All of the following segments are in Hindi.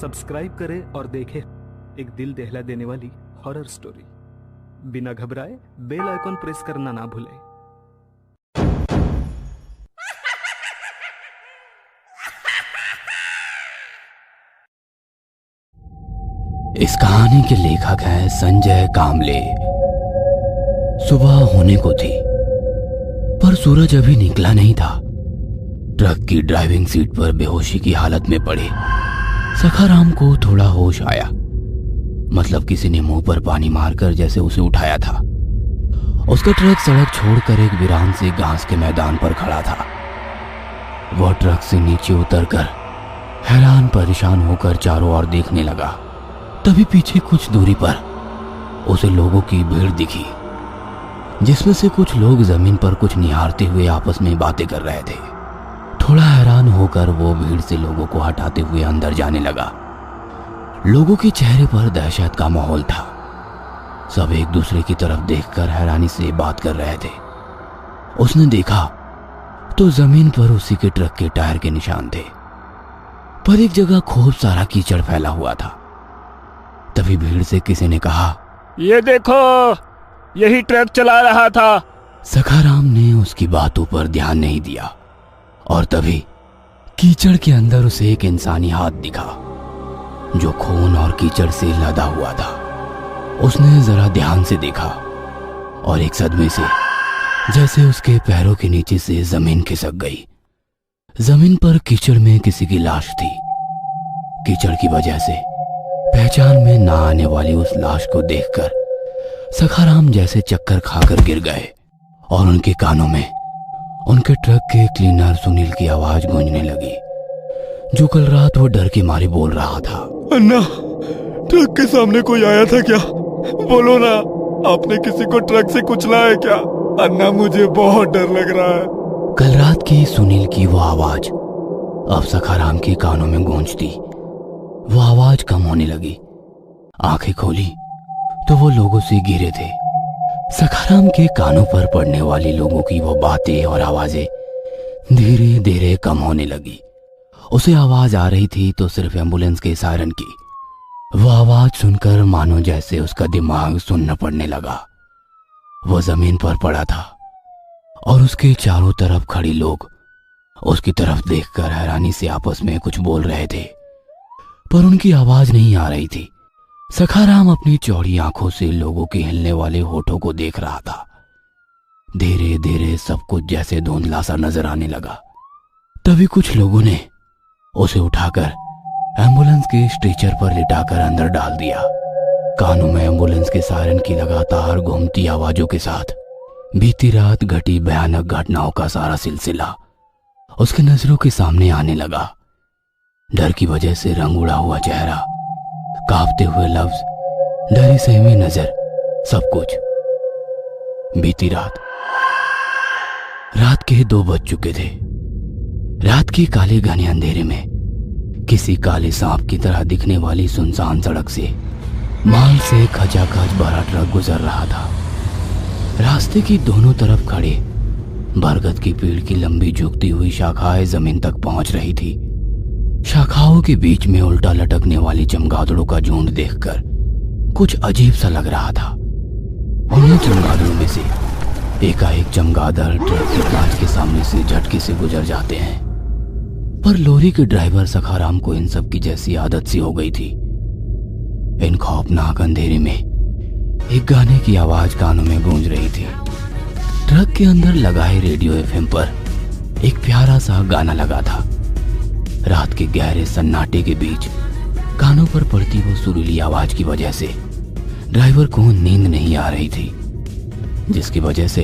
सब्सक्राइब करें और देखें एक दिल दहला देने वाली हॉरर स्टोरी। बिना घबराए बेल आइकॉन प्रेस करना ना भूलें। इस कहानी के लेखक हैं संजय कामले। सुबह होने को थी पर सूरज अभी निकला नहीं था। ट्रक की ड्राइविंग सीट पर बेहोशी की हालत में पड़े सखाराम को थोड़ा होश आया। मतलब किसी ने मुंह पर पानी मारकर जैसे उसे उठाया था। उसका ट्रक सड़क छोड़कर एक वीरान से घास के मैदान पर खड़ा था। वह ट्रक से नीचे उतरकर हैरान परेशान होकर चारों ओर देखने लगा। तभी पीछे कुछ दूरी पर उसे लोगों की भीड़ दिखी, जिसमें से कुछ लोग जमीन पर कुछ निहारते हुए आपस में बातें कर रहे थे। थोड़ा हैरान होकर वो भीड़ से लोगों को हटाते हुए अंदर जाने लगा। लोगों के चेहरे पर दहशत का माहौल था। सब एक दूसरे की तरफ देखकर हैरानी से बात कर रहे थे। उसने देखा तो जमीन पर उसी के ट्रक के टायर के निशान थे, पर एक जगह खूब सारा कीचड़ फैला हुआ था। तभी भीड़ से किसी ने कहा, ये देखो, यही ट्रक चला रहा था। सखाराम ने उसकी बातों पर ध्यान नहीं दिया और तभी कीचड़ के अंदर उसे एक इंसानी हाथ दिखा जो खून और कीचड़ से लदा हुआ था। उसने जरा ध्यान से देखा और एक सदमे से जैसे उसके पैरों के नीचे से जमीन खिसक गई। जमीन पर कीचड़ में किसी की लाश थी। कीचड़ की वजह से पहचान में ना आने वाली उस लाश को देखकर सखाराम जैसे चक्कर खाकर गिर गए और उनके कानों में उनके ट्रक के क्लीनर सुनील की आवाज गूंजने लगी, जो कल रात वो डर के मारे बोल रहा था। अन्ना, ट्रक के सामने कोई आया था क्या? बोलो ना, आपने किसी को ट्रक से कुचला है क्या? अन्ना, मुझे बहुत डर लग रहा है। कल रात की सुनील की वो आवाज अब सखाराम के कानों में गूंजती। वो आवाज कम होने लगी। आंखें खोली तो वो लोगों से घिरे थे। सखाराम के कानों पर पड़ने वाली लोगों की वो बातें और आवाजें धीरे धीरे कम होने लगी। उसे आवाज आ रही थी तो सिर्फ एम्बुलेंस के सायरन की। वो आवाज सुनकर मानो जैसे उसका दिमाग सुन्न पड़ने लगा। वो जमीन पर पड़ा था और उसके चारों तरफ खड़े लोग उसकी तरफ देखकर हैरानी से आपस में कुछ बोल रहे थे, पर उनकी आवाज नहीं आ रही थी। सखाराम अपनी चौड़ी आंखों से लोगों के हिलने वाले होठों को देख रहा था। धीरे धीरे सब कुछ जैसे धुंधला सा नजर आने लगा। तभी कुछ लोगों ने उसे उठाकर एम्बुलेंस के स्ट्रेचर पर लिटाकर अंदर डाल दिया। कानों में एम्बुलेंस के सायरन की लगातार घूमती आवाजों के साथ बीती रात घटी भयानक घटनाओं का सारा सिलसिला उसके नजरों के सामने आने लगा। डर की वजह से रंग उड़ा हुआ चेहरा, कांपते हुए लफ्ज, डरी सहमी नजर, सब कुछ। बीती रात के 2 बज चुके थे। रात के काले घने अंधेरे में किसी काले सांप की तरह दिखने वाली सुनसान सड़क से माल से खचाखच भरा ट्रक गुजर रहा था। रास्ते की दोनों तरफ खड़े बरगद की पेड़ की लंबी झुकती हुई शाखाएं जमीन तक पहुंच रही थी। शाखाओं के बीच में उल्टा लटकने वाली चमगादड़ों का झुंड देखकर कुछ अजीब सा लग रहा था। उन्हीं चमगादड़ों में से एकाएक चमगादड़ ट्रक के कांच के सामने से झटके से गुजर जाते हैं, पर लॉरी के ड्राइवर सखाराम को इन सब की जैसी आदत सी हो गई थी। इन खौफनाक अंधेरे में एक गाने की आवाज कानों में गूंज रही थी। ट्रक के अंदर लगाए रेडियो एफएम पर एक प्यारा सा गाना लगा था। रात के गहरे सन्नाटे के बीच कानों पर पड़ती वो सुरीली आवाज की वजह से ड्राइवर को नींद नहीं आ रही थी, जिसकी वजह से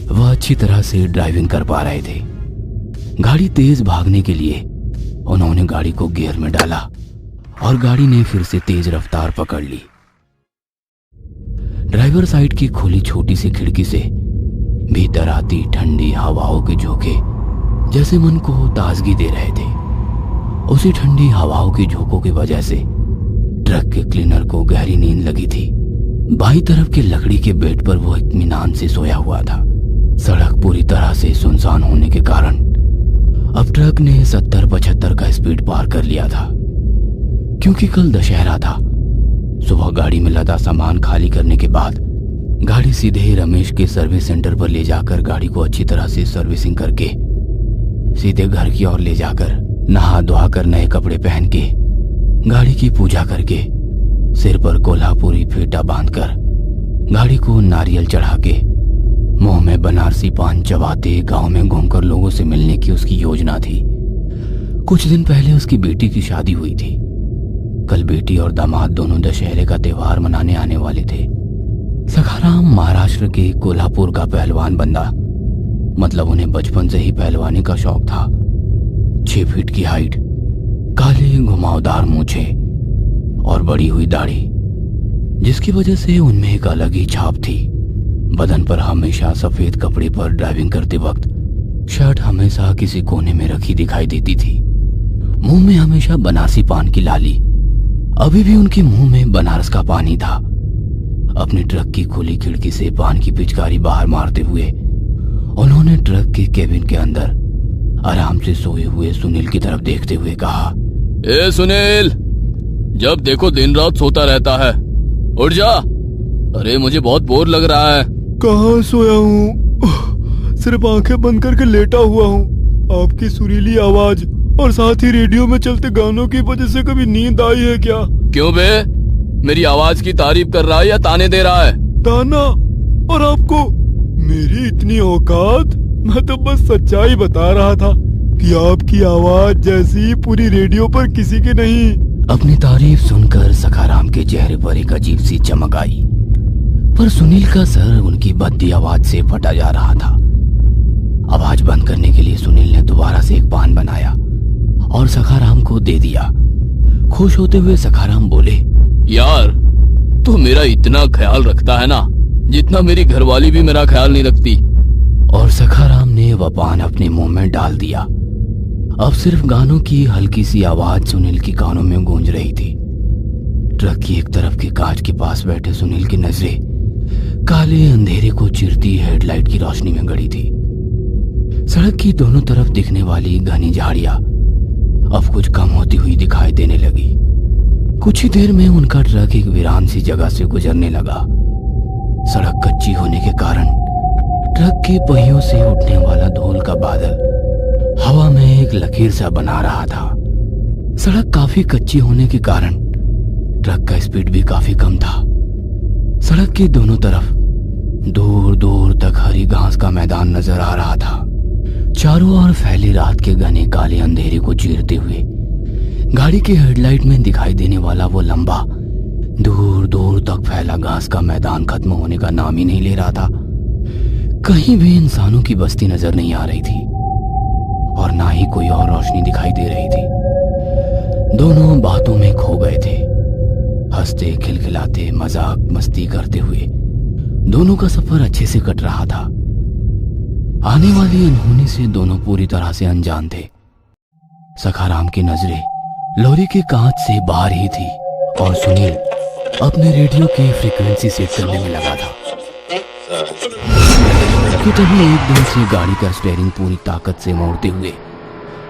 वह अच्छी तरह से ड्राइविंग कर पा रहे थे। गाड़ी तेज भागने के लिए उन्होंने गाड़ी को गियर में डाला और गाड़ी ने फिर से तेज रफ्तार पकड़ ली। ड्राइवर साइड की खुली छोटी सी खिड़की से भीतर आती ठंडी हवाओं के झोंके जैसे मन को ताजगी दे रहे थे। उसी ठंडी हवाओं के झोंकों की वजह से ट्रक के क्लीनर को गहरी नींद लगी थी। बाईं तरफ के लकड़ी के बेड पर वो इत्मीनान से सोया हुआ था। सड़क पूरी तरह से सुनसान होने के कारण अब ट्रक ने 70-75 का स्पीड पार कर लिया था। क्योंकि कल दशहरा था। सुबह गाड़ी में लदा सामान खाली करने के बाद गाड़ी सीधे रमेश के सर्विस सेंटर पर ले जाकर गाड़ी को अच्छी तरह से सर्विसिंग करके सीधे घर की ओर ले जाकर नहा धोआ कर नए कपड़े पहन के गाड़ी की पूजा करके सिर पर कोल्हापुरी फेटा बांधकर गाड़ी को नारियल चढ़ा के मुंह में बनारसी पान चबाते गांव में घूमकर लोगों से मिलने की उसकी योजना थी। कुछ दिन पहले उसकी बेटी की शादी हुई थी। कल बेटी और दामाद दोनों दशहरे का त्योहार मनाने आने वाले थे। सखाराम महाराष्ट्र के कोल्हापुर का पहलवान बंदा, मतलब उन्हें बचपन से ही पहलवानी का शौक था। 6 फीट की हाइट, काले घुमावदार मूछे और बड़ी हुई दाढ़ी, जिसकी वजह से उनमें एक अलग ही छाप थी। बदन पर हमेशा सफेद कपड़े पर ड्राइविंग करते वक्त शर्ट हमेशा किसी कोने में रखी दिखाई देती थी। मुंह में हमेशा बनारसी पान की लाली, अभी भी उनके मुंह में बनारस का पानी था। अपने ट्रक की खुली खिड़की से पान की पिचकारी बाहर मारते हुए उन्होंने ट्रक के केबिन के अंदर आराम से सोए हुए सुनील की तरफ देखते हुए कहा, ए सुनील, जब देखो दिन रात सोता रहता है, उठ जा। अरे मुझे बहुत बोर लग रहा है। कहाँ सोया हूँ, सिर्फ आंखें बंद करके लेटा हुआ हूँ। आपकी सुरीली आवाज और साथ ही रेडियो में चलते गानों की वजह से कभी नींद आई है क्या? क्यों बे, मेरी आवाज की तारीफ कर रहा है या ताने दे रहा है? ताना? और आपको मेरी इतनी औकात? मैं तो बस सच्चाई बता रहा था कि आपकी आवाज जैसी पूरी रेडियो पर किसी की नहीं। अपनी तारीफ सुनकर सखाराम के चेहरे पर एक अजीब सी चमक आई, पर सुनील का सर उनकी भद्दी आवाज से फटा जा रहा था। आवाज बंद करने के लिए सुनील ने दोबारा से एक पान बनाया और सखाराम को दे दिया। खुश होते हुए सखाराम बोले, यार तू मेरा इतना ख्याल रखता है ना, जितना मेरी घरवाली भी मेरा ख्याल नहीं रखती। और सखाराम ने वह पान अपने मुंह में डाल दिया। अब सिर्फ गानों की हल्की सी आवाज सुनील की कानों में गूंज रही थी। ट्रक की एक तरफ के कांच के पास बैठे सुनील की नजरें काले अंधेरे को चिरती हेडलाइट की रोशनी में गड़ी थी। सड़क की दोनों तरफ दिखने वाली घनी झाड़ियां अब कुछ कम होती हुई दिखाई देने लगी। कुछ ही देर में उनका ट्रक एक वीरान सी जगह से गुजरने लगा। सड़क कच्ची होने के कारण ट्रक के पहियों से उठने वाला धूल का बादल हवा में एक लकीर सा बना रहा था। सड़क काफी कच्ची होने के कारण ट्रक का स्पीड भी काफी कम था। सड़क के दोनों तरफ दूर दूर तक हरी घास का मैदान नजर आ रहा था। चारों ओर फैली रात के घने काले अंधेरे को चीरते हुए गाड़ी के हेडलाइट में दिखाई देने वाला वो लंबा दूर दूर तक फैला घास का मैदान खत्म होने का नाम ही नहीं ले रहा था। कहीं भी इंसानों की बस्ती नजर नहीं आ रही थी और ना ही कोई और रोशनी दिखाई दे रही थी। दोनों बातों में खो गए थे, हंसते खिलखिलाते मजाक मस्ती करते हुए दोनों का सफर अच्छे से कट रहा था। आने वाली अनहोनी से दोनों पूरी तरह से अनजान थे। सखाराम की नजरें लोरी के कांच से बाहर ही थी और सुनील अपने रेडियो की फ्रीक्वेंसी सेट करने में लगा था कि तभी एकदम से गाड़ी का स्टीयरिंग पूरी ताकत से मोड़ते हुए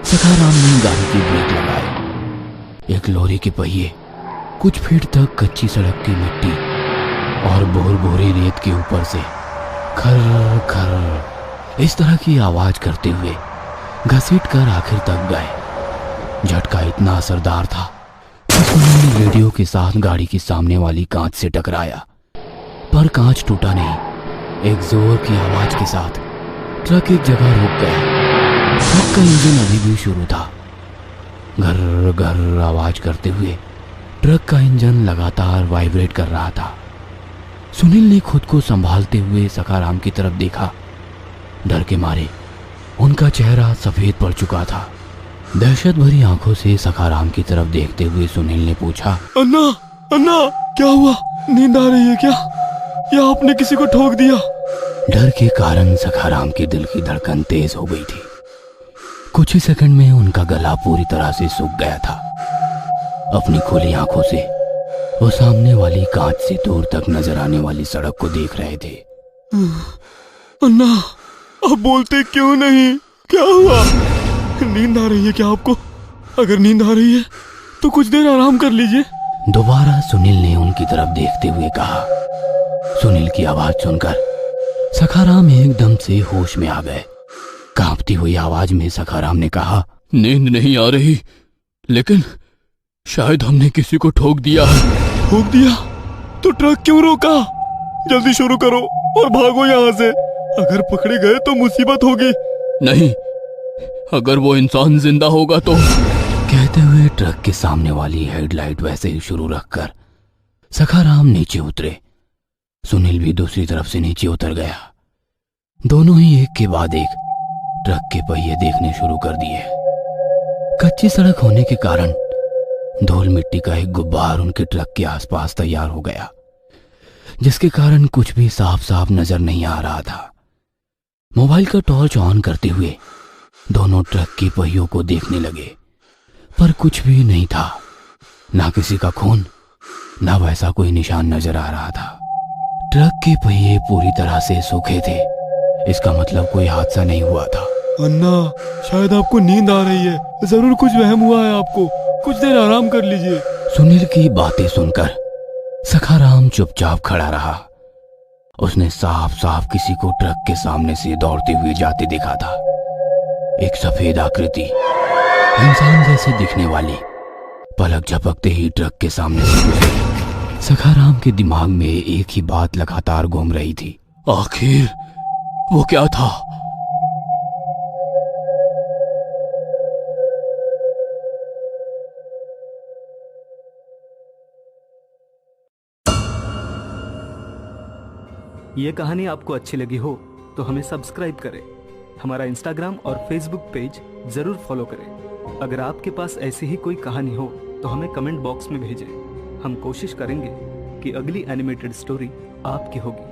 सखाराम ने गाड़ी की ब्रेक लगाई। एक लॉरी के पहिए कुछ फीट तक कच्ची सड़क की मिट्टी और बोर बोरे रेत के ऊपर से खर खर इस तरह की आवाज करते हुए घसीट कर आखिर तक गए। झटका इतना असरदार था कि उन्होंने रेडियो के साथ गाड़ी की सामने वाली कांच से टकराया, पर कांच टूटा नहीं। एक जोर की आवाज के साथ ट्रक एक जगह रुक गया। ट्रक का इंजन अभी भी शुरू था। घर घर आवाज करते हुए ट्रक का इंजन लगातार वाइब्रेट कर रहा था। सुनील ने खुद को संभालते हुए सखाराम की तरफ देखा। डर के मारे उनका चेहरा सफेद पड़ चुका था। दहशत भरी आंखों से सखाराम की तरफ देखते हुए सुनील ने पूछा, अन्ना अन्ना क्या हुआ? नींद आ रही है क्या, या आपने किसी को ठोक दिया? डर के कारण सखाराम के दिल की धड़कन तेज हो गई थी। कुछ ही सेकंड में उनका गला पूरी तरह से सूख गया था। अपनी खुली आंखों से वो सामने वाली कांच से दूर तक नजर आने वाली सड़क को देख रहे थे। अन्ना आप बोलते क्यों नहीं? क्या हुआ? नींद आ रही है क्या आपको? अगर नींद आ रही है तो कुछ देर आराम कर लीजिए। दोबारा सुनील ने उनकी तरफ देखते हुए कहा। सुनील की आवाज सुनकर सखाराम एकदम से होश में आ गए। कांपती हुई आवाज में सखाराम ने कहा, नींद नहीं आ रही, लेकिन शायद हमने किसी को ठोक दिया है। ठोक दिया? तो ट्रक क्यों रोका? जल्दी शुरू करो और भागो यहाँ से। अगर पकड़े गए तो मुसीबत होगी। नहीं, अगर वो इंसान जिंदा होगा तो। कहते हुए ट्रक के सामने वाली हेडलाइट वैसे ही शुरू रखकर सखाराम नीचे उतरे। सुनील भी दूसरी तरफ से नीचे उतर गया। दोनों ही एक के बाद एक ट्रक के पहिए देखने शुरू कर दिए। कच्ची सड़क होने के कारण धूल मिट्टी का एक गुब्बार उनके ट्रक के आसपास तैयार हो गया, जिसके कारण कुछ भी साफ साफ नजर नहीं आ रहा था। मोबाइल का टॉर्च ऑन करते हुए दोनों ट्रक के पहियों को देखने लगे, पर कुछ भी नहीं था। ना किसी का खून, ना वैसा कोई निशान नजर आ रहा था। ट्रक के पहिए पूरी तरह से सूखे थे। इसका मतलब कोई हादसा नहीं हुआ था। अन्ना, शायद आपको नींद आ रही है। जरूर कुछ वहम हुआ है आपको। कुछ देर आराम कर लीजिए। सुनील की बातें सुनकर सखाराम चुपचाप खड़ा रहा। उसने साफ साफ किसी को ट्रक के सामने से दौड़ते हुए जाते देखा था। एक सफेद आकृति, इंसान जैसे दिखने वाली, पलक झपकते ही ट्रक के सामने से गुजरी। सखाराम के दिमाग में एक ही बात लगातार घूम रही थी, आखिर वो क्या था? ये कहानी आपको अच्छी लगी हो तो हमें सब्सक्राइब करें। हमारा इंस्टाग्राम और फेसबुक पेज जरूर फॉलो करें। अगर आपके पास ऐसी ही कोई कहानी हो तो हमें कमेंट बॉक्स में भेजें। हम कोशिश करेंगे कि अगली एनिमेटेड स्टोरी आपकी होगी।